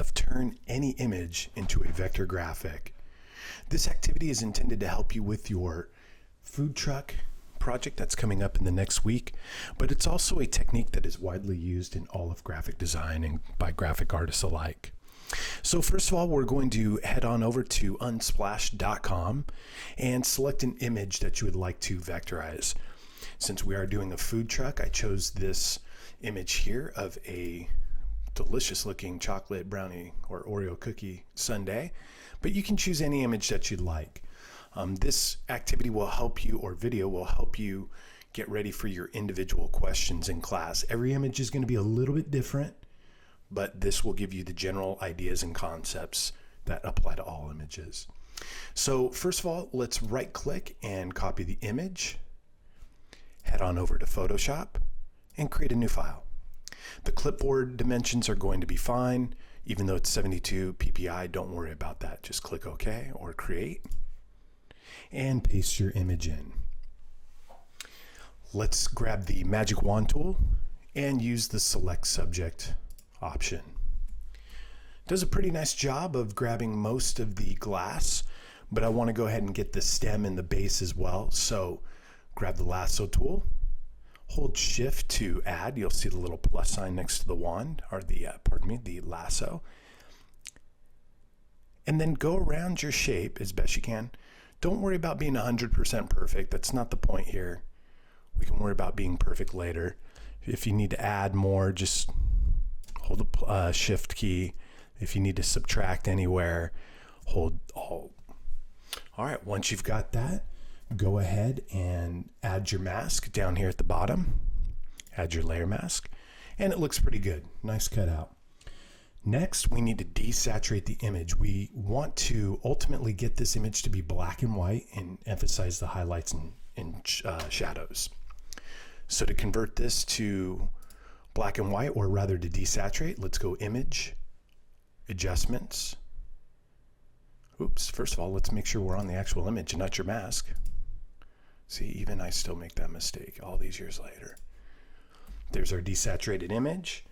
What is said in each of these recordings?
of Turn Any Image into a Vector Graphic. This activity is intended to help you with your food truck project that's coming up in the next week, but it's also a technique that is widely used in all of graphic design and by graphic artists alike. So first of all, we're going to head on over to unsplash.com and select an image that you would like to vectorize. Since we are doing a food truck, I chose this image here of a delicious looking chocolate brownie or Oreo cookie sundae, but you can choose any image that you'd like. This activity will help you, or video will help you get ready for your individual questions in class. Every image is going to be a little bit different, but this will give you the general ideas and concepts that apply to all images. So first of all, let's right click and copy the image, head on over to Photoshop and create a new file. The clipboard dimensions are going to be fine. Even though it's 72 ppi, don't worry about that. Just click OK or create and paste your image in. Let's grab the magic wand tool and use the select subject option. Does a pretty nice job of grabbing most of the glass, but I want to go ahead and get the stem and the base as well. So grab the lasso tool, hold shift to add. You'll see the little plus sign next to the wand, or the the lasso. And then go around your shape as best you can. Don't worry about being 100% perfect. That's not the point here. We can worry about being perfect later. If you need to add more, just hold the shift key. If you need to subtract anywhere, hold Alt. All right, once you've got that, go ahead and add your mask down here at the bottom. Add your layer mask, and it looks pretty good. Nice cutout. Next, we need to desaturate the image. We want to ultimately get this image to be black and white and emphasize the highlights and shadows. So to convert this to black and white, or rather to desaturate, let's go Image, Adjustments. Oops, first of all, let's make sure we're on the actual image and not your mask. See, even I still make that mistake all these years later. There's our desaturated image.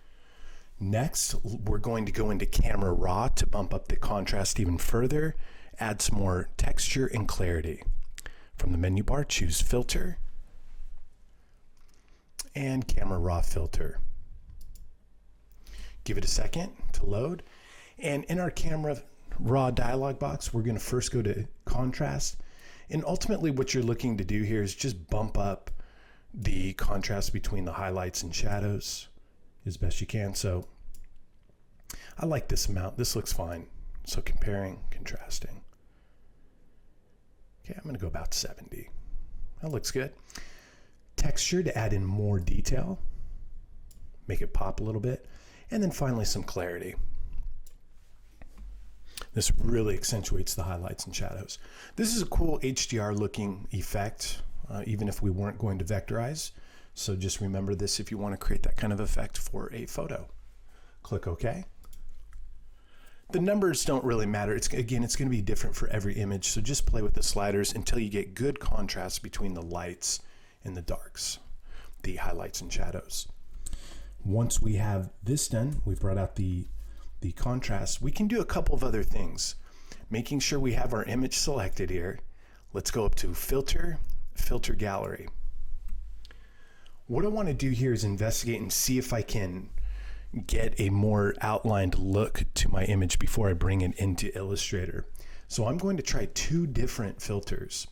Next, we're going to go into Camera Raw to bump up the contrast even further, add some more texture and clarity. From the menu bar, choose Filter and Camera Raw Filter. Give it a second to load. And in our Camera Raw dialog box, we're going to first go to Contrast. And ultimately what you're looking to do here is just bump up the contrast between the highlights and shadows as best you can. So I like this amount. This looks fine. So comparing, contrasting. Okay, I'm going to go about 70. That looks good. Texture to add in more detail. Make it pop a little bit. And then finally some clarity. This really accentuates the highlights and shadows. This is a cool HDR looking effect, even if we weren't going to vectorize. So just remember this if you want to create that kind of effect for a photo. Click OK. The numbers don't really matter. Again, it's going to be different for every image. So just play with the sliders until you get good contrast between the lights and the darks, the highlights and shadows. Once we have this done, we've brought out the contrast. We can do a couple of other things. Making sure we have our image selected here. Let's go up to Filter, Filter Gallery. What I want to do here is investigate and see if I can get a more outlined look to my image before I bring it into Illustrator. So I'm going to try two different filters,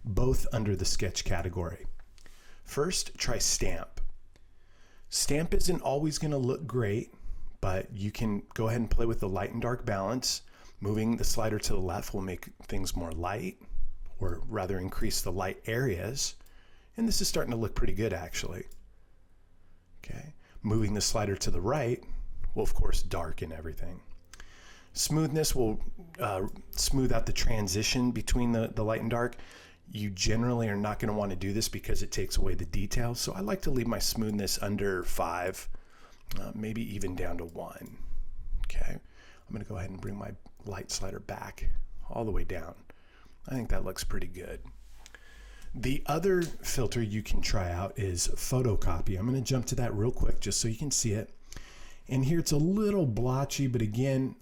both under the sketch category. First, try Stamp. Stamp isn't always going to look great, but you can go ahead and play with the light and dark balance. Moving the slider to the left will make things more light, or rather increase the light areas. And this is starting to look pretty good actually. Okay. Moving the slider to the right will of course darken everything. Smoothness will smooth out the transition between the light and dark. You generally are not going to want to do this because it takes away the detail. So I like to leave my smoothness under 5, maybe even down to 1. Okay. I'm going to go ahead and bring my light slider back all the way down. I think that looks pretty good. The other filter you can try out is photocopy. I'm going to jump to that real quick just so you can see it. And here it's a little blotchy, but again,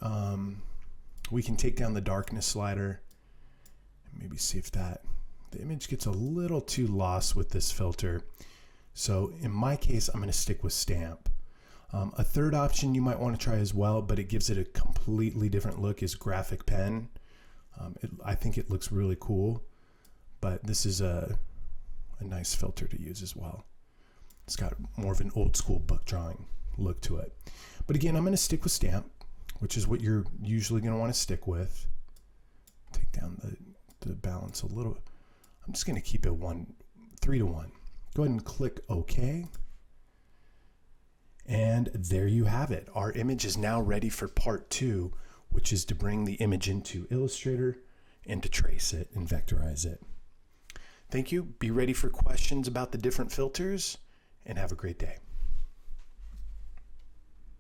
we can take down the darkness slider and maybe see if the image gets a little too lost with this filter. So in my case, I'm going to stick with stamp. A third option you might want to try as well, but it gives it a completely different look, is graphic pen. I think it looks really cool, but this is a nice filter to use as well. It's got more of an old school book drawing look to it. But again, I'm going to stick with stamp, which is what you're usually going to want to stick with. Take down the balance a little. I'm just going to keep it 3 to 1. Go ahead and click OK. And there you have it. Our image is now ready for part 2, which is to bring the image into Illustrator and to trace it and vectorize it. Thank you. Be ready for questions about the different filters, and have a great day.